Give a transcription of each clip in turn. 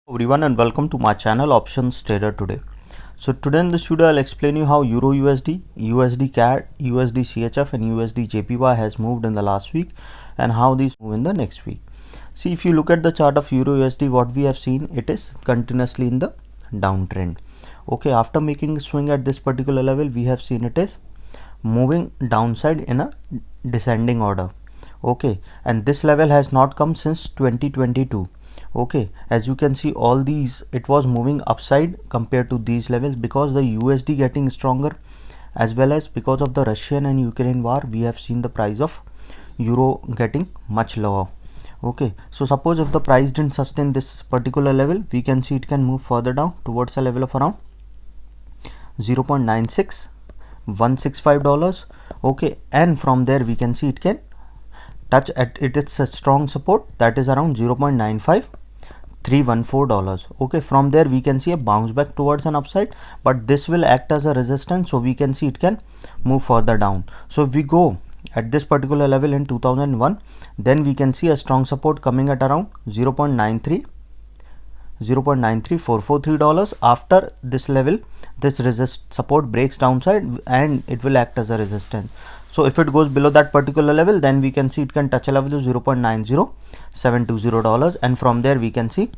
Everyone and welcome to my channel Options Trader today. So today in this video I'll explain you how Euro USD, USD CAD, USD CHF and USD JPY has moved in the last week and how these move in the next week. See, if you look at the chart of Euro USD, what we have seen, it is continuously in the downtrend. Okay, after making a swing at this particular level, we have seen it is moving downside in a descending order. Okay, and this level has not come since 2022. Okay, as you can see, all these, it was moving upside compared to these levels because the USD getting stronger, as well as because of the Russian and Ukraine war, we have seen the price of euro getting much lower. Okay, so suppose if the price didn't sustain this particular level, we can see it can move further down towards a level of around 0.96 dollars. Okay, and from there we can see it can touch at its a strong support, that is around 0.95314 dollars. Okay, from there we can see a bounce back towards an upside, but this will act as a resistance, so we can see it can move further down. So if we go at this particular level in 2001, then we can see a strong support coming at around 0.93443 dollars. After this level, this support breaks downside and it will act as a resistance. So if it goes below that particular level, then we can see it can touch a level of 0.90720 dollars, and from there we can see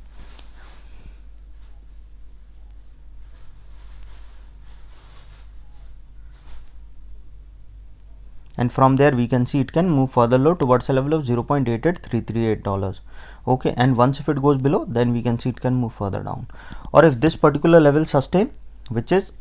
it can move further low towards a level of 0.88338 dollars. Okay, and once if it goes below, then we can see it can move further down. Or if this particular level sustain, which is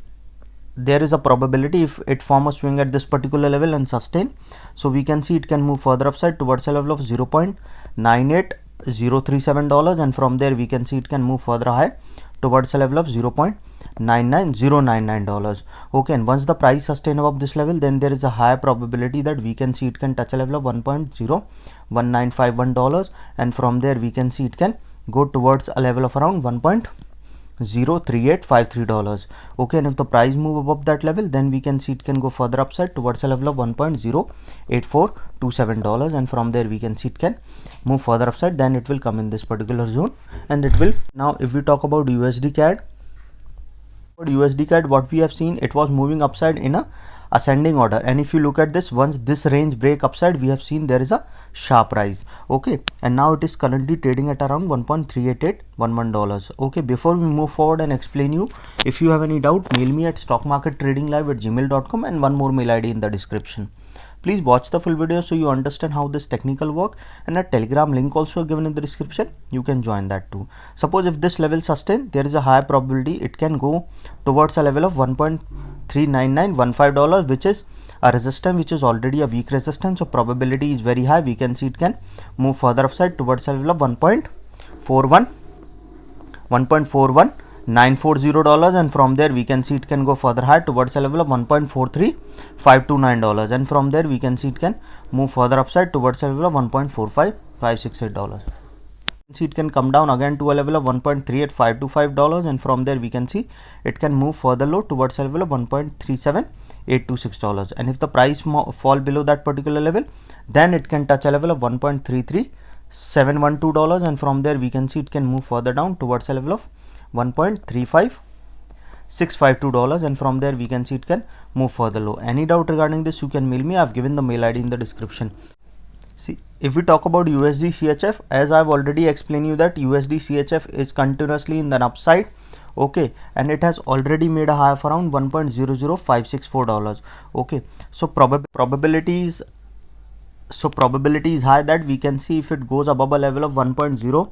there is a probability if it form a swing at this particular level and sustain, so we can see it can move further upside towards a level of 0.98037 dollars, and from there we can see it can move further high towards a level of 0.99099 dollars. Okay, and once the price sustain above this level, then there is a high probability that we can see it can touch a level of 1.01951 dollars, and from there we can see it can go towards a level of around 1.03853 dollars. Okay, and if the price move above that level, then we can see it can go further upside towards a level of 1.08427 dollars, and from there we can see it can move further upside. Then it will come in this particular zone, and it will. Now if we talk about USD CAD, what we have seen, it was moving upside in a ascending order, and if you look at this, once this range break upside, we have seen there is a sharp rise. Okay, and now it is currently trading at around 1.38811 dollars. Okay, before we move forward and explain you, if you have any doubt, mail me at stockmarkettradinglive@gmail.com, and one more mail ID in the description. Please watch the full video so you understand how this technical work, and a Telegram link also given in the description. You can join that too. Suppose if this level sustain, there is a high probability it can go towards a level of 1.39915 dollars, which is a resistance which is already a weak resistance, so probability is very high. We can see it can move further upside towards a level of 1.41940 dollars, and from there we can see it can go further high towards a level of 1.43529 dollars, and from there we can see it can move further upside towards a level of 1.45568 dollars. See it can come down again to a level of 1.38525 dollars, and from there we can see it can move further low towards a level of 1.37826 dollars, and if the price fall below that particular level, then it can touch a level of 1.33712 dollars, and from there we can see it can move further down towards a level of 1.35652 dollars, and from there we can see it can move further low. Any doubt regarding this, you can mail me. I've given the mail ID in the description. See, if we talk about USD CHF, as I've already explained you that USD CHF is continuously in the upside. Okay, and it has already made a high of around 1.00564 dollars. Okay, so probability is high that we can see if it goes above a level of 1.0.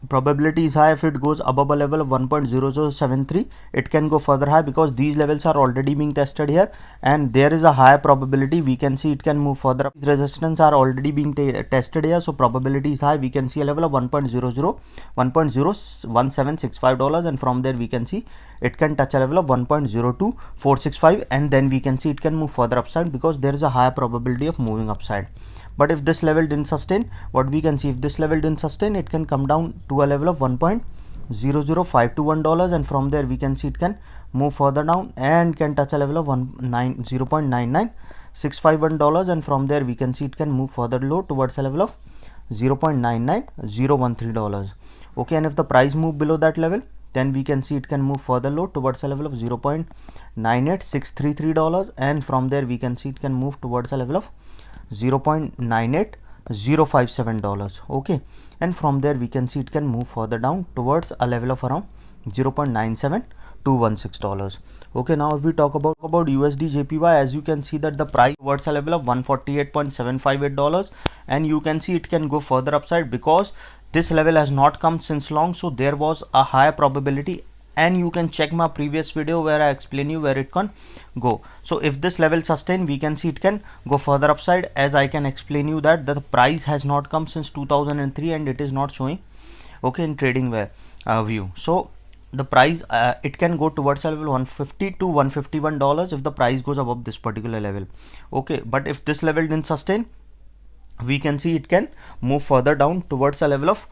Probability is high if it goes above a level of 1.0073, it can go further high because these levels are already being tested here, and there is a high probability we can see it can move further up. These resistance are already being tested here, so probability is high. We can see a level of 1.01765 dollars, and from there we can see it can touch a level of 1.02465, and then we can see it can move further upside because there is a high probability of moving upside. But if this level didn't sustain, what we can see, if this level didn't sustain, it can come down to a level of 1.00521 dollars, and from there we can see it can move further down and can touch a level of 0.99 $651, and from there we can see it can move further low towards a level of $0.99013. Okay, and if the price move below that level, then we can see it can move further low towards a level of $0.98633, and from there we can see it can move towards a level of $0.98057. Okay, and from there we can see it can move further down towards a level of around $0.97216. Okay, now if we talk about USD JPY, as you can see that the price towards a level of $148.758, and you can see it can go further upside because this level has not come since long, so there was a higher probability, and you can check my previous video where I explain you where it can go. So if this level sustain, we can see it can go further upside, as I can explain you that the price has not come since 2003 and it is not showing okay in trading view. So the price it can go towards a level $150 to $151 if the price goes above this particular level. Okay, but if this level didn't sustain, we can see it can move further down towards a level of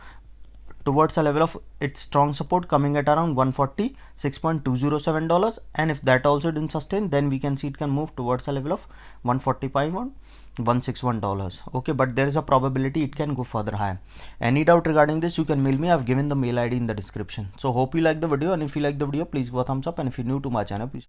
its strong support coming at around $146.207, and if that also didn't sustain, then we can see it can move towards a level of $145.161. Okay, but there is a probability it can go further higher. Any doubt regarding this, you can mail me. I've given the mail ID in the description. So hope you like the video, and if you like the video, please give a thumbs up, and if you're new to my channel, please